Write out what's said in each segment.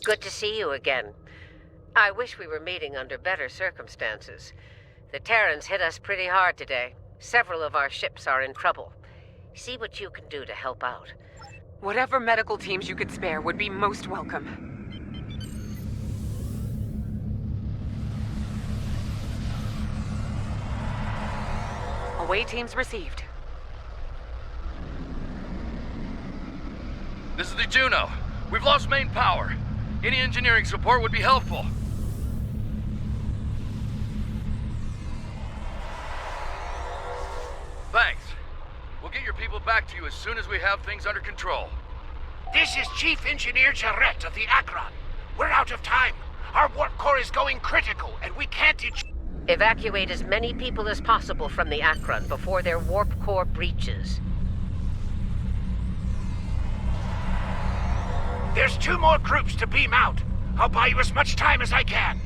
Good to see you again. I wish we were meeting under better circumstances. The Terrans hit us pretty hard today. Several of our ships are in trouble. See what you can do to help out. Whatever medical teams you could spare would be most welcome. Away teams received. This is the Juno. We've lost main power. Any engineering support would be helpful. Thanks. We'll get your people back to you as soon as we have things under control. This is Chief Engineer Jarrett of the Akron. We're out of time. Our warp core is going critical, and we can't... Evacuate as many people as possible from the Akron before their warp core breaches. There's 2 more groups to beam out. I'll buy you as much time as I can.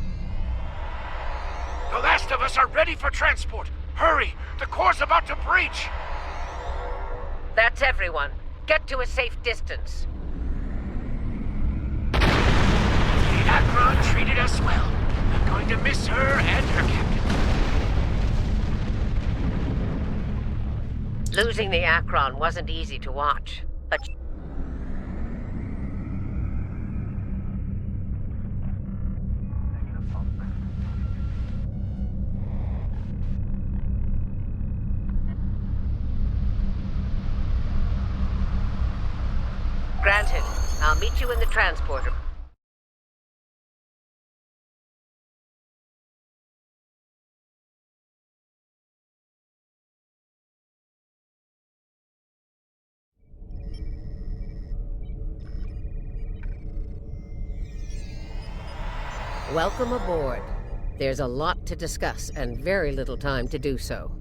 The last of us are ready for transport. Hurry! The core's about to breach! That's everyone. Get to a safe distance. The Akron treated us well. I'm going to miss her and her captain. Losing the Akron wasn't easy to watch, but... Granted. I'll meet you in the transporter. Welcome aboard. There's a lot to discuss and very little time to do so.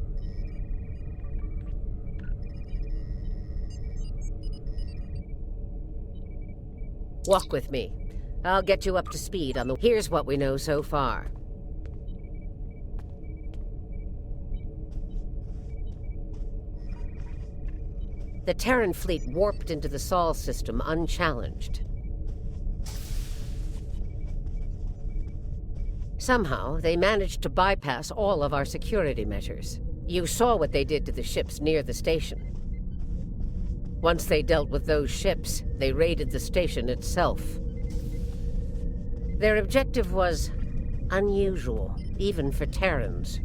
Walk with me. I'll get you up to speed on the... Here's what we know so far. The Terran fleet warped into the Sol system unchallenged. Somehow, they managed to bypass all of our security measures. You saw what they did to the ships near the station. Once they dealt with those ships, they raided the station itself. Their objective was unusual, even for Terrans.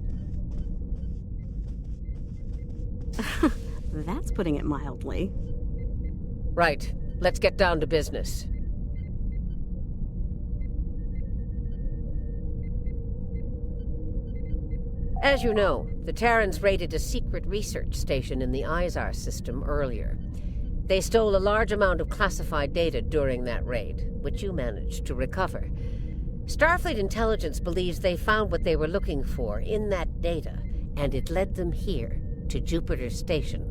That's putting it mildly. Right. Let's get down to business. As you know, the Terrans raided a secret research station in the Izar system earlier. They stole a large amount of classified data during that raid, which you managed to recover. Starfleet intelligence believes they found what they were looking for in that data, and it led them here, to Jupiter Station.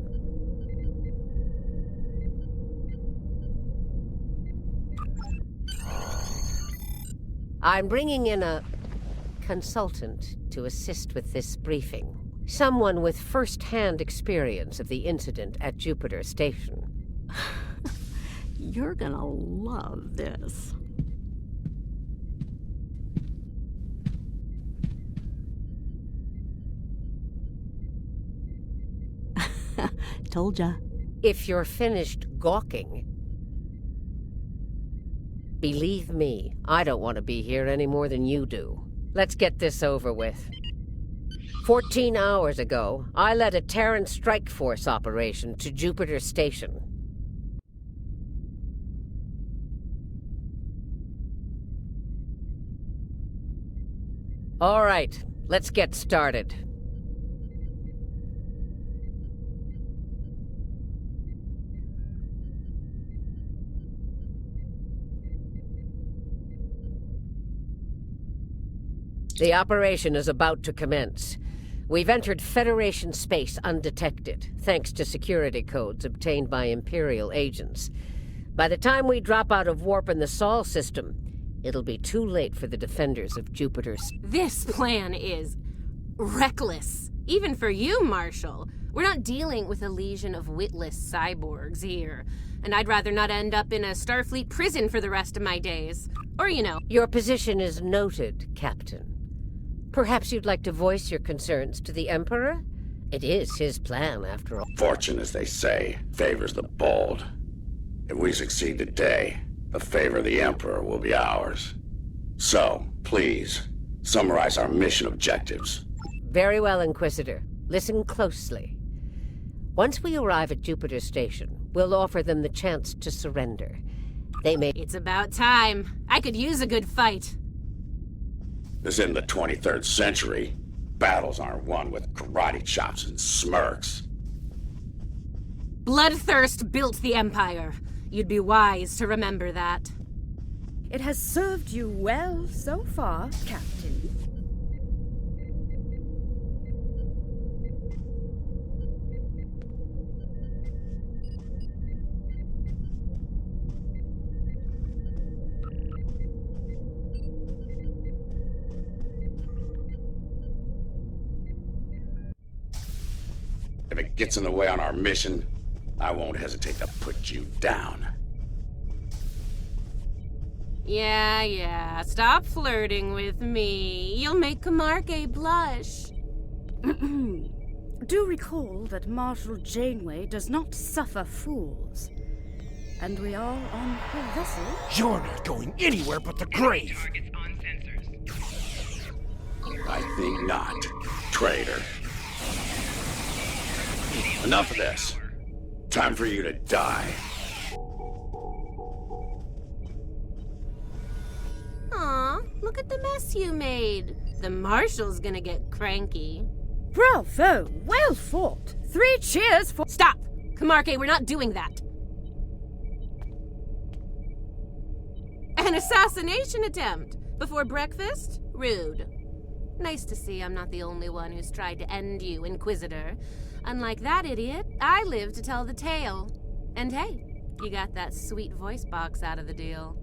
I'm bringing in a consultant to assist with this briefing. Someone with first-hand experience of the incident at Jupiter Station. You're gonna love this. Told ya. If you're finished gawking... Believe me, I don't want to be here any more than you do. Let's get this over with. 14 hours ago, I led a Terran strike force operation to Jupiter Station. All right, let's get started. The operation is about to commence. We've entered Federation space undetected, thanks to security codes obtained by Imperial agents. By the time we drop out of warp in the Sol system, it'll be too late for the defenders of Jupiter. This plan is reckless, even for you, Marshal. We're not dealing with a legion of witless cyborgs here, and I'd rather not end up in a Starfleet prison for the rest of my days. Or, you know. Your position is noted, Captain. Perhaps you'd like to voice your concerns to the Emperor? It is his plan, after all. Fortune, as they say, favors the bold. If we succeed today, the favor of the Emperor will be ours. So, please, summarize our mission objectives. Very well, Inquisitor. Listen closely. Once we arrive at Jupiter Station, we'll offer them the chance to surrender. They may... It's about time. I could use a good fight. This isn't the 23rd century. Battles aren't won with karate chops and smirks. Bloodthirst built the Empire. You'd be wise to remember that. It has served you well so far, Captain. If it gets in the way on our mission, I won't hesitate to put you down. Yeah, stop flirting with me. You'll make Camargue blush. Do recall that Marshal Janeway does not suffer fools. And we are on her vessel. You're not going anywhere but the grave. I think not, traitor. Enough of this. Time for you to die. Aw, look at the mess you made. The Marshal's gonna get cranky. Bravo! Well fought! 3 cheers for— Stop! Camargue, we're not doing that. An assassination attempt? Before breakfast? Rude. Nice to see I'm not the only one who's tried to end you, Inquisitor. Unlike that idiot, I live to tell the tale. And hey, you got that sweet voice box out of the deal.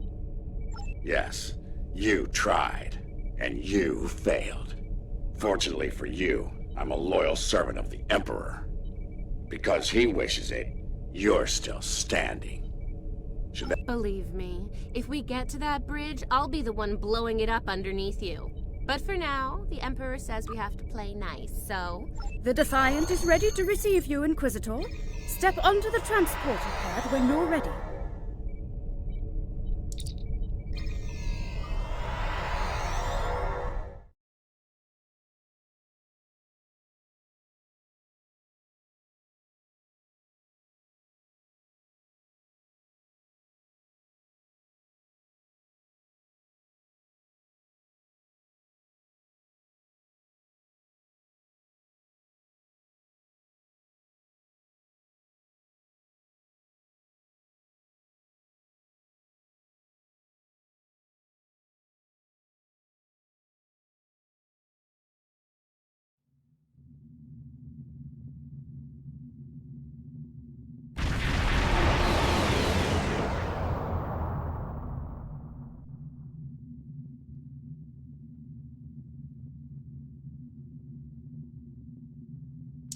Yes, you tried, and you failed. Fortunately for you, I'm a loyal servant of the Emperor. Because he wishes it, you're still standing. Should that— Believe me, if we get to that bridge, I'll be the one blowing it up underneath you. But for now, the Emperor says we have to play nice, so... The Defiant is ready to receive you, Inquisitor. Step onto the transporter pad when you're ready.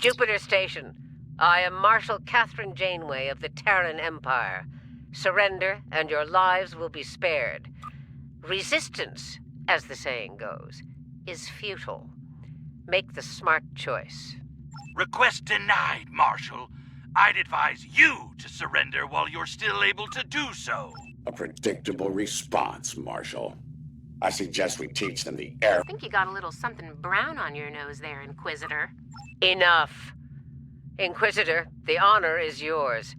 Jupiter Station. I am Marshal Catherine Janeway of the Terran Empire. Surrender, and your lives will be spared. Resistance, as the saying goes, is futile. Make the smart choice. Request denied, Marshal. I'd advise you to surrender while you're still able to do so. A predictable response, Marshal. I suggest we teach them the air. I think you got a little something brown on your nose there, Inquisitor. Enough. Inquisitor, the honor is yours.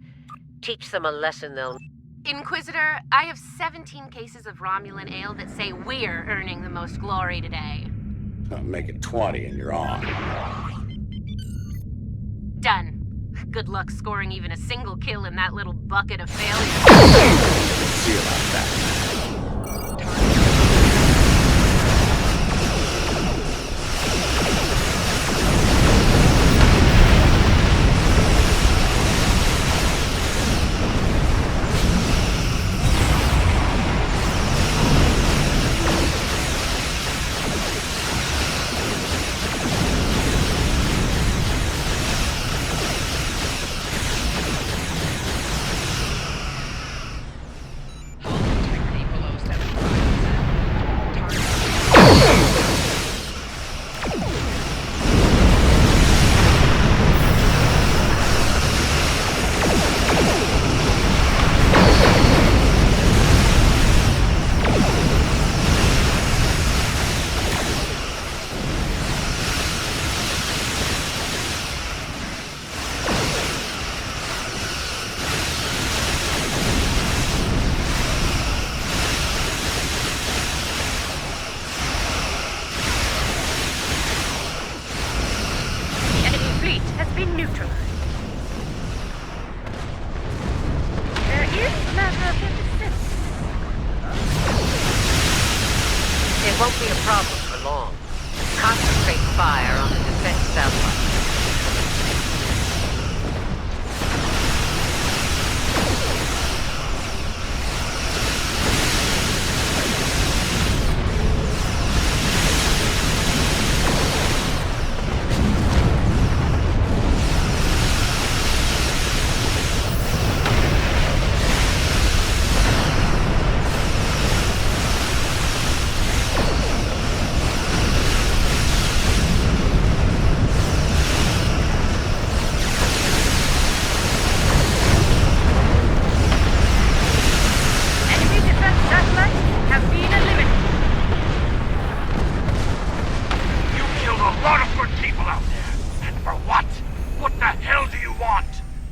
Teach them a lesson they'll... Inquisitor, I have 17 cases of Romulan ale that say we're earning the most glory today. Make it 20 and you're on. Done. Good luck scoring even a single kill in that little bucket of failure. See about that. won't be a problem for long. Concentrate fire on the defense satellite.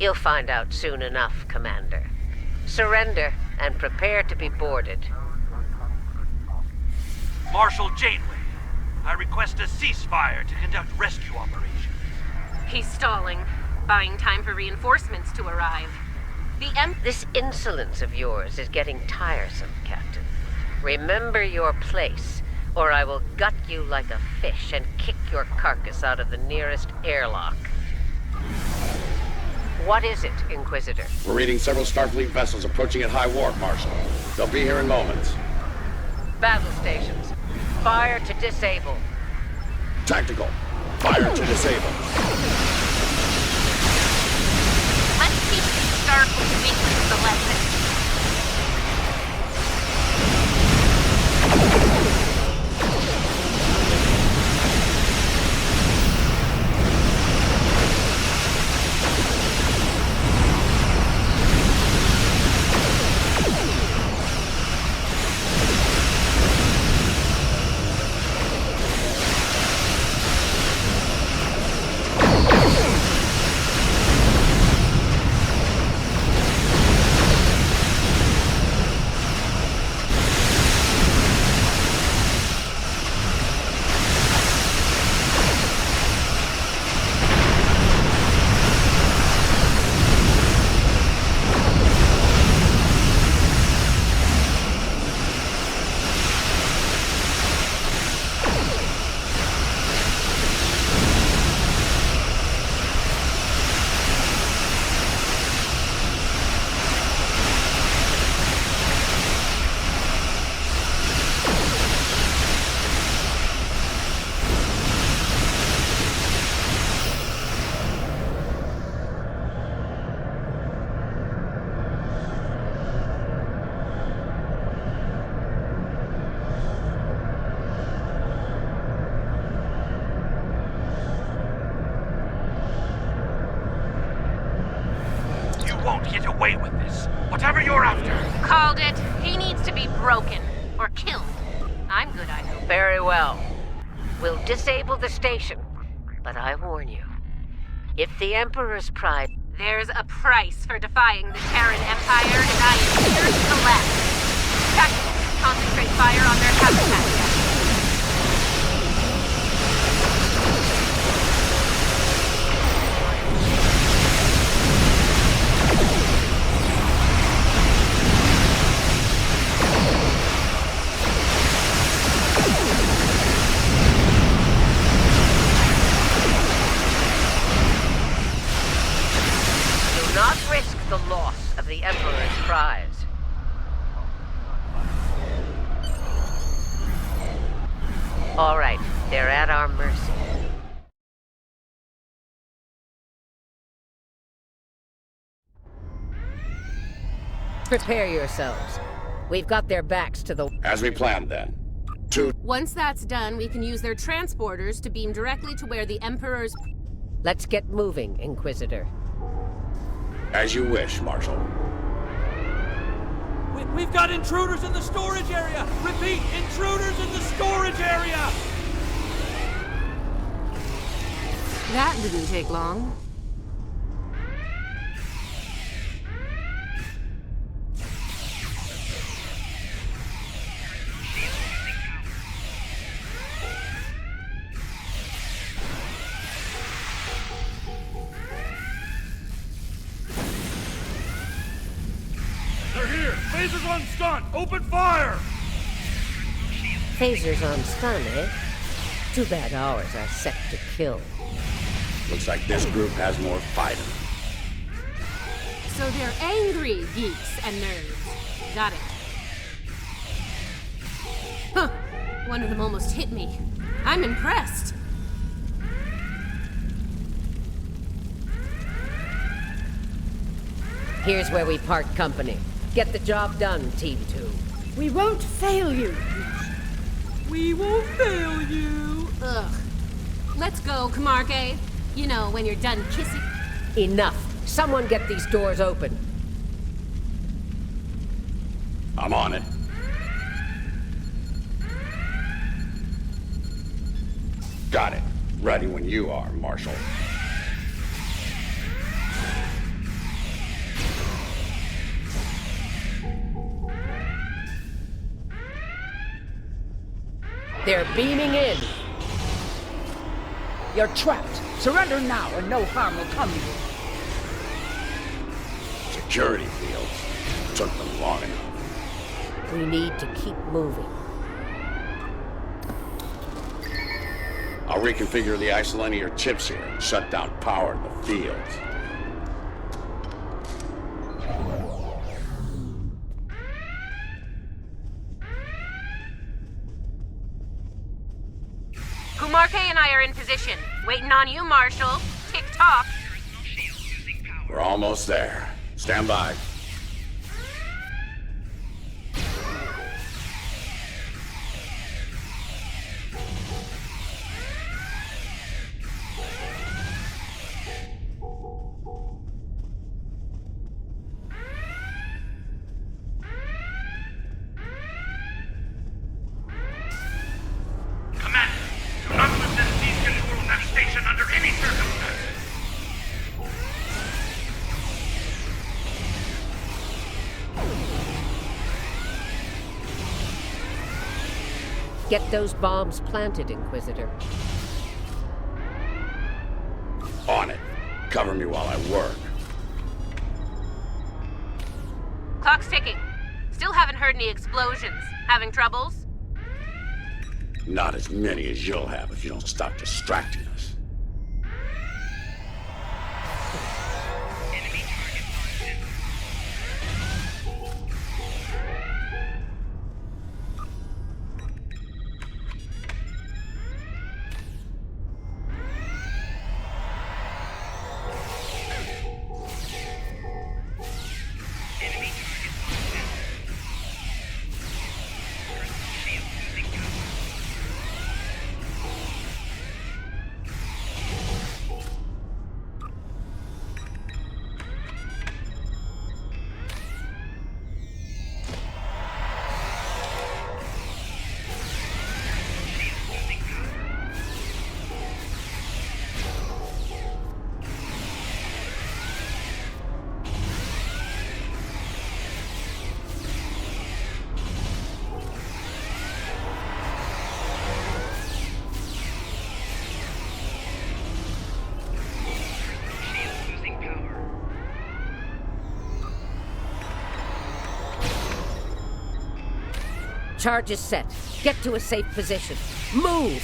You'll find out soon enough, Commander. Surrender and prepare to be boarded. Marshal Janeway, I request a ceasefire to conduct rescue operations. He's stalling, buying time for reinforcements to arrive. This insolence of yours is getting tiresome, Captain. Remember your place, or I will gut you like a fish and kick your carcass out of the nearest airlock. What is it, Inquisitor? We're reading several Starfleet vessels approaching at high warp, Marshal. They'll be here in moments. Battle stations. Fire to disable. Tactical. Fire to disable. Let's teach these Starfleet weaklings the lesson. Won't get away with this. Whatever you're after. Called it. He needs to be broken. Or killed. I'm good, I hope. Very well. We'll disable the station. But I warn you, if the Emperor's pride... There's a price for defying the Terran Empire, and I am here to collect. Tactical. Concentrate fire on their habitat. Not risk the loss of the Emperor's prize. All right, they're at our mercy. Prepare yourselves. We've got their backs to the... As we planned, then. Once that's done, we can use their transporters to beam directly to where the Emperor's... Let's get moving, Inquisitor. As you wish, Marshal. We've got intruders in the storage area! Repeat, intruders in the storage area! That didn't take long. They're here! Lasers on stun! Open fire! Phasers on stun, eh? Too bad ours are set to kill. Looks like this group has more fight in them. So they're angry geeks and nerds. Got it. Huh. One of them almost hit me. I'm impressed. Here's where we part company. Get the job done, Team 2. We won't fail you. We won't fail you. Ugh. Let's go, Camargue. You know, when you're done kissing. Enough. Someone get these doors open. I'm on it. Got it. Ready when you are, Marshal. They're beaming in. You're trapped. Surrender now and no harm will come to you. Security fields. Took them long enough. We need to keep moving. I'll reconfigure the isolinear chips here and shut down power in the fields. Kumarke and I are in position. Waiting on you, Marshal. Tick-tock. We're almost there. Stand by. Commander, do not let them seize control of that station under any circumstances. Get those bombs planted, Inquisitor. On it. Cover me while I work. Clock's ticking. Still haven't heard any explosions. Having troubles? Not as many as you'll have if you don't stop distracting us. Charge is set. Get to a safe position. Move!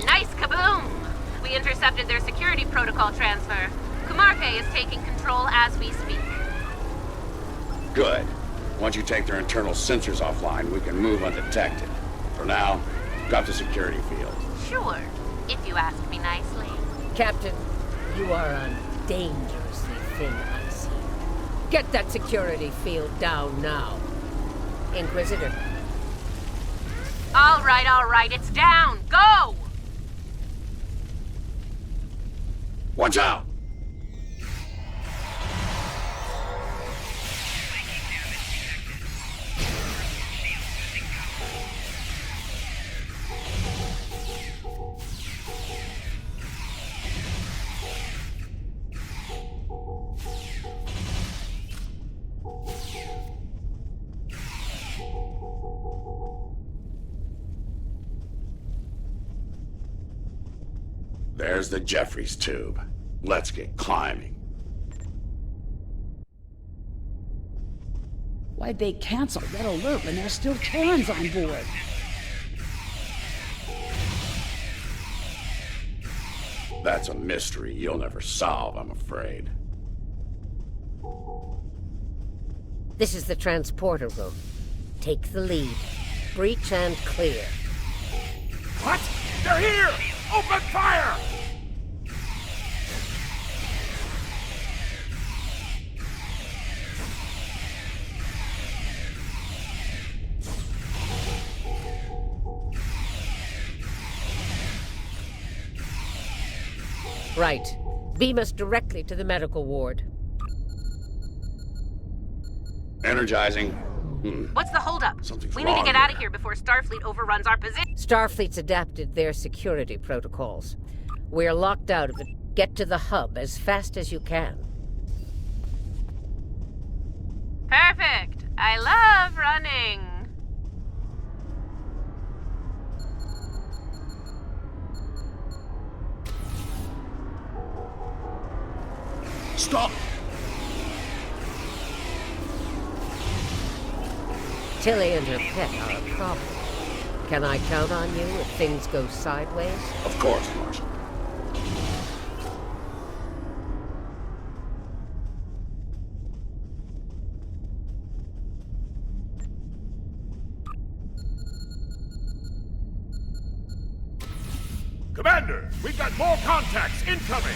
Nice kaboom! We intercepted their security protocol transfer. Kumarke is taking control as we speak. Good. Once you take their internal sensors offline, we can move undetected. For now, drop the security field. Sure, if you ask me nicely. Captain, you are on dangerously thin ice here. Get that security field down now. Inquisitor. All right, it's down. Go! Watch out! There's the Jeffries tube. Let's get climbing. Why'd they cancel Red Alert when there's still Terrans on board? That's a mystery you'll never solve, I'm afraid. This is the transporter room. Take the lead. Breach and clear. What? They're here! Open fire! Right. Beam us directly to the medical ward. Energizing. What's the holdup? Something's We need to wrong get out of here. here before Starfleet overruns our position. Starfleet's adapted their security protocols. We're locked out of it. Get to the hub as fast as you can. Perfect. I love running. Stop! Tilly and her pet are a problem. Can I count on you if things go sideways? Of course, Marshal. Commander, we've got more contacts incoming!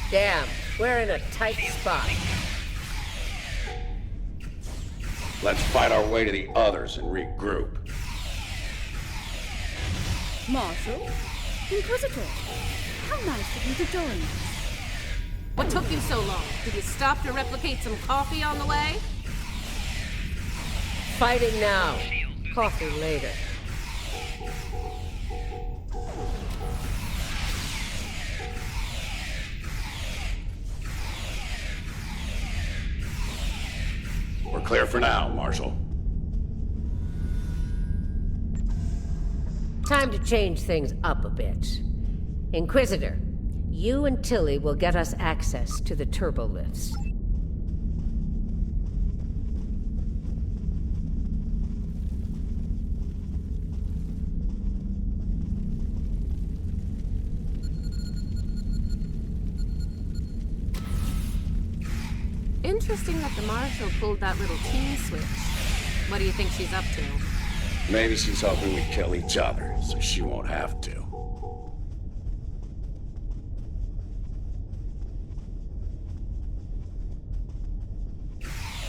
Damn, we're in a tight spot. Let's fight our way to the others and regroup. Marshal? Inquisitor? How nice of you to join us. What took you so long? Did you stop to replicate some coffee on the way? Fighting now. Coffee later. We're clear for now, Marshal. Time to change things up a bit. Inquisitor, you and Tilly will get us access to the turbolifts. Interesting that the Marshal pulled that little team switch. What do you think she's up to? Maybe she's hoping we kill each other, so she won't have to.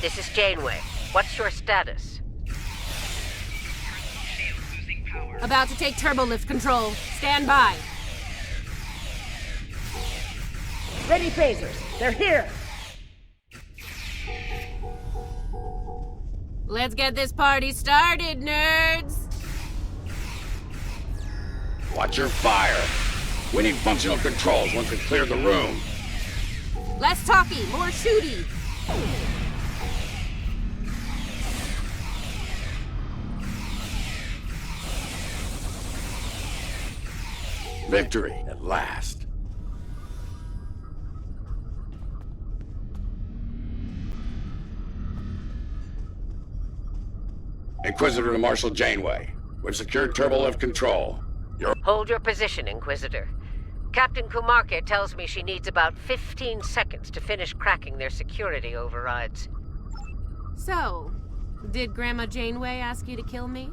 This is Janeway. What's your status? About to take turbolift control. Stand by. Ready phasers. They're here. Let's get this party started, nerds! Watch your fire. We need functional controls once we clear the room. Less talky, more shooty. Victory, at last. Inquisitor to Marshal Janeway. We've secured turbolift control. Hold your position, Inquisitor. Captain Kumarke tells me she needs about 15 seconds to finish cracking their security overrides. So, did Grandma Janeway ask you to kill me?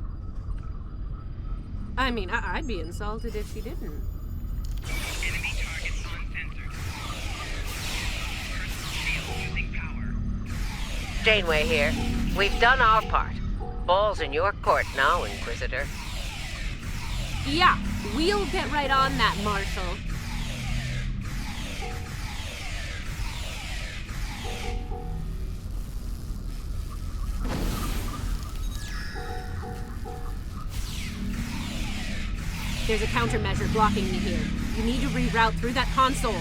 I mean, I'd be insulted if she didn't. Enemy targets uncensored. Personal shield using power. Janeway here. We've done our part. Ball's in your court now, Inquisitor. Yeah, we'll get right on that, Marshal. There's a countermeasure blocking me here. You need to reroute through that console.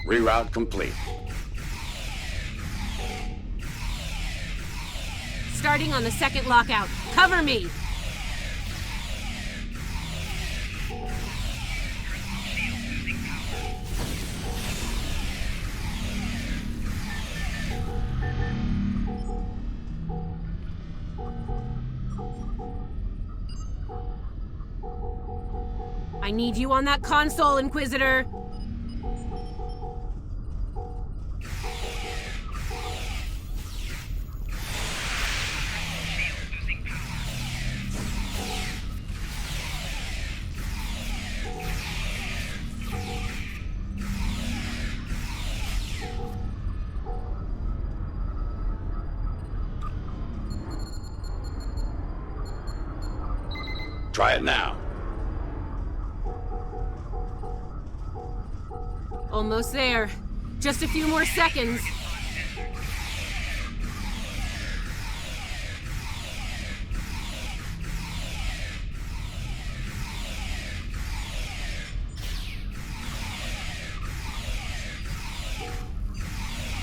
Reroute complete. starting on the second lockout. Cover me! I need you on that console, Inquisitor! Try it now. Almost there. Just a few more seconds.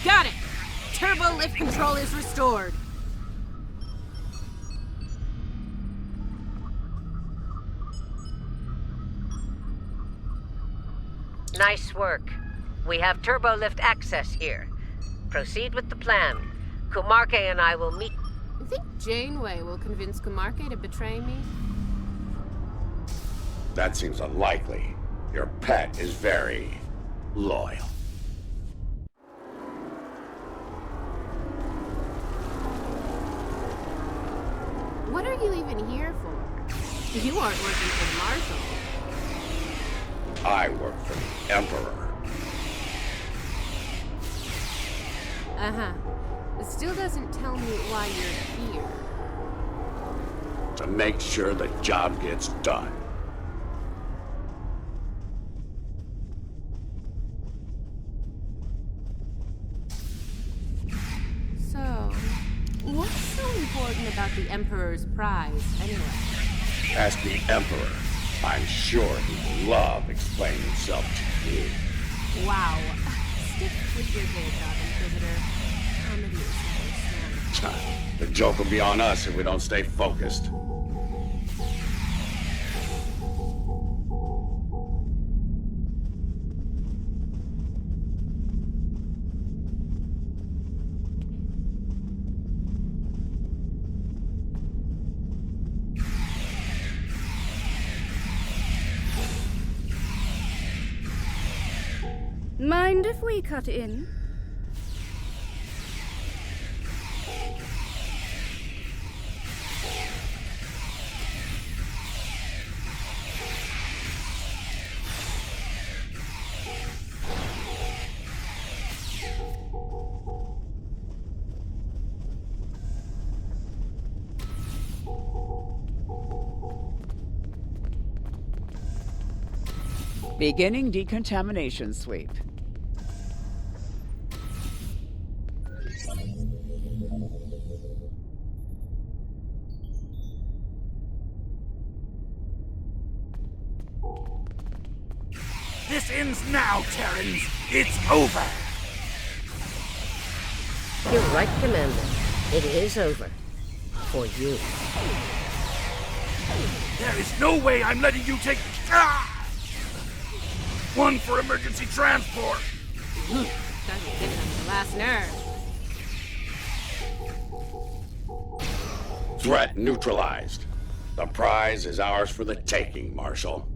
Got it! Turbo lift control is restored. Nice work. We have turbo lift access here. Proceed with the plan. Kumarke and I will meet... I think Janeway will convince Kumarke to betray me. That seems unlikely. Your pet is very loyal. What are you even here for? You aren't working for the Marshal. I work for the Emperor. Uh-huh. It still doesn't tell me why you're here. To make sure the job gets done. So, what's so important about the Emperor's prize, anyway? Ask the Emperor. I'm sure he'd love explaining himself to you. Wow. Stick with your day job, Inquisitor. Comedy is never stand. The joke will be on us if we don't stay focused. Mind if we cut in? Beginning decontamination sweep. This ends now, Terrans. It's over. You're right, Commander. It is over. For you. There is no way I'm letting you take... Ah! One for emergency transport. Starting to get on the last nerve. Threat neutralized. The prize is ours for the taking, Marshal.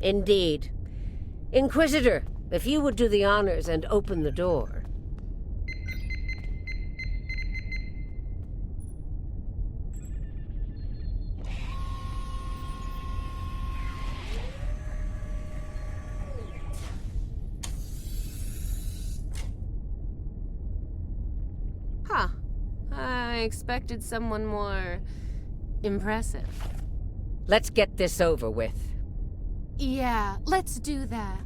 Indeed. Inquisitor, if you would do the honors and open the door. Huh. I expected someone more impressive. Let's get this over with. Yeah, let's do that.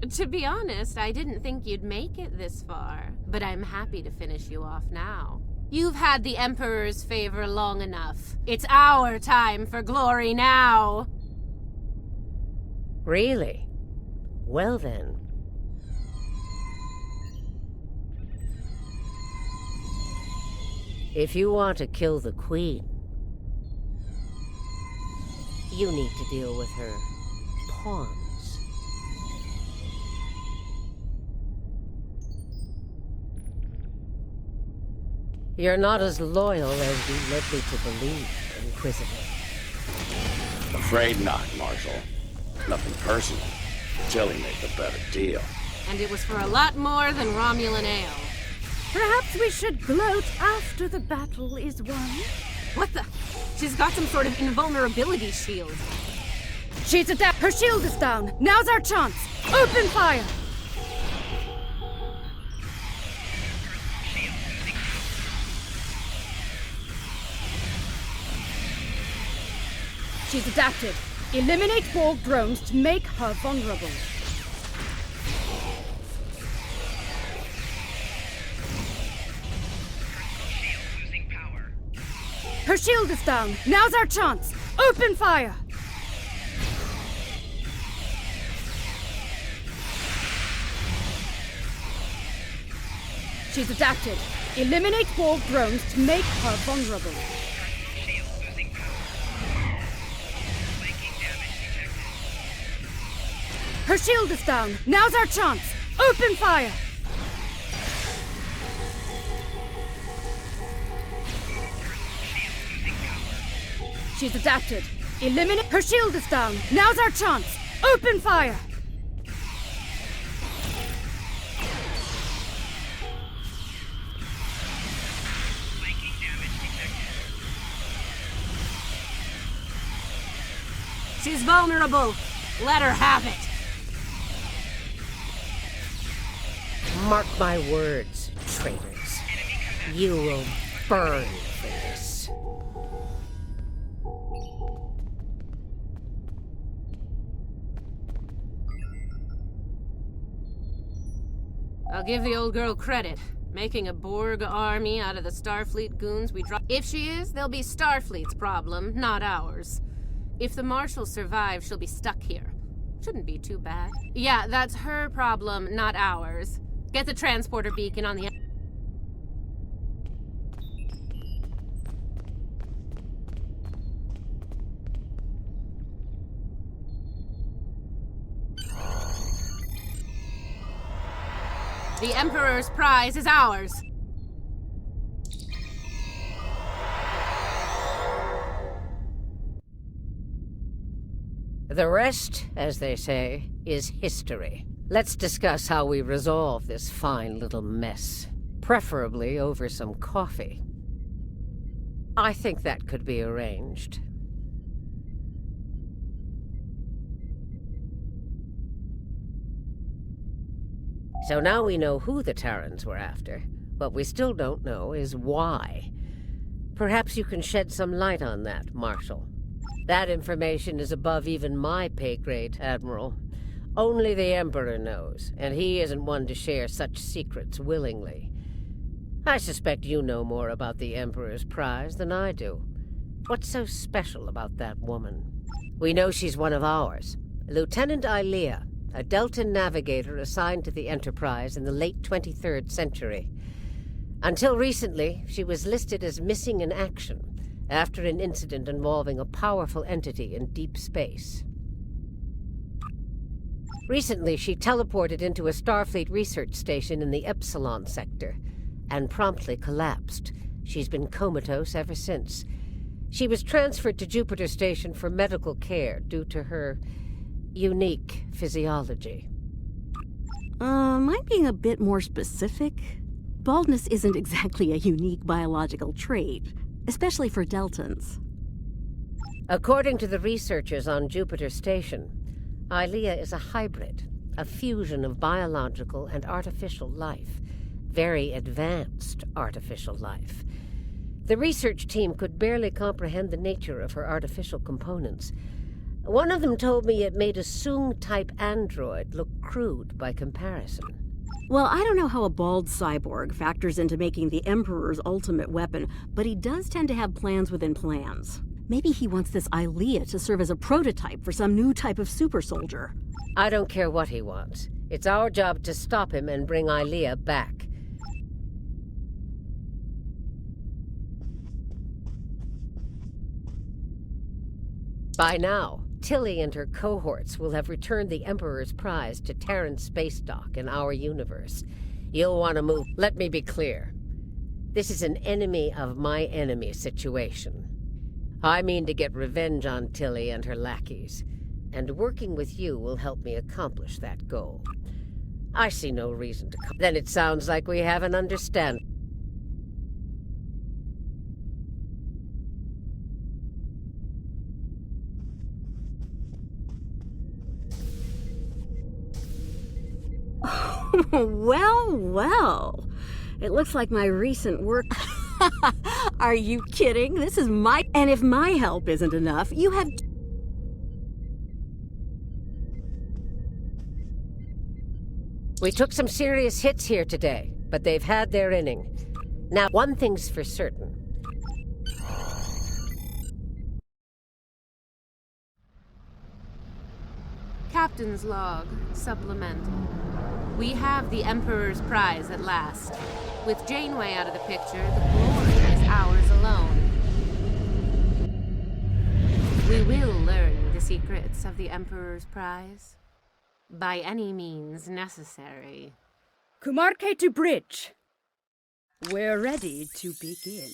To be honest, I didn't think you'd make it this far, but I'm happy to finish you off now. You've had the Emperor's favor long enough. It's our time for glory now! Really? Well then. If you want to kill the Queen, you need to deal with her pawns. You're not as loyal as you led me to believe, Inquisitor. Afraid not, Marshal. Nothing personal. Tilly made the better deal. And it was for a lot more than Romulan ale. Perhaps we should gloat after the battle is won. What the? She's got some sort of invulnerability shield. She's attacked. Her shield is down. Now's our chance. Open fire! She's adapted. Eliminate Borg drones to make her vulnerable. Losing power. Her shield is down. Now's our chance. Open fire! She's adapted. Eliminate Borg drones to make her vulnerable. Shield losing power. Flanking damage detected. Her shield is down. Now's our chance. Open fire! Shield losing power. She's adapted. Eliminate. Her shield is down. Now's our chance. Open fire! Flanking damage detected. She's vulnerable. Let her have it. Mark my words, traitors. You will burn for this. I'll give the old girl credit. Making a Borg army out of the Starfleet goons we dropped. If she is, they'll be Starfleet's problem, not ours. If the Marshal survives, she'll be stuck here. Shouldn't be too bad. Yeah, that's her problem, not ours. Get the transporter beacon on the... The Emperor's prize is ours. The rest, as they say, is history. Let's discuss how we resolve this fine little mess. Preferably over some coffee. I think that could be arranged. So now we know who the Terrans were after. What we still don't know is why. Perhaps you can shed some light on that, Marshal. That information is above even my pay grade, Admiral. Only the Emperor knows, and he isn't one to share such secrets willingly. I suspect you know more about the Emperor's prize than I do. What's so special about that woman? We know she's one of ours. Lieutenant Ilea, a Deltan navigator assigned to the Enterprise in the late 23rd century. Until recently, she was listed as missing in action after an incident involving a powerful entity in deep space. Recently, she teleported into a Starfleet research station in the Epsilon sector and promptly collapsed. She's been comatose ever since. She was transferred to Jupiter Station for medical care due to her unique physiology. Mind being a bit more specific? Baldness isn't exactly a unique biological trait, especially for Deltans. According to the researchers on Jupiter Station, Ilea is a hybrid, a fusion of biological and artificial life. Very advanced artificial life. The research team could barely comprehend the nature of her artificial components. One of them told me it made a Soong-type android look crude by comparison. Well, I don't know how a bald cyborg factors into making the Emperor's ultimate weapon, but he does tend to have plans within plans. Maybe he wants this Ilea to serve as a prototype for some new type of super soldier. I don't care what he wants. It's our job to stop him and bring Ilea back. By now, Tilly and her cohorts will have returned the Emperor's prize to Terran space dock in our universe. You'll want to move. Let me be clear. This is an enemy of my enemy situation. I mean to get revenge on Tilly and her lackeys, and working with you will help me accomplish that goal. I see no reason to Then it sounds like we have an understanding. Well, well. It looks like my recent work... Are you kidding? This is my... And if my help isn't enough, you have... We took some serious hits here today, but they've had their inning. Now, one thing's for certain. Captain's log, supplemental. We have the Emperor's prize at last. With Janeway out of the picture, the glory is ours alone. We will learn the secrets of the Emperor's prize. By any means necessary. Kumarke to bridge. We're ready to begin.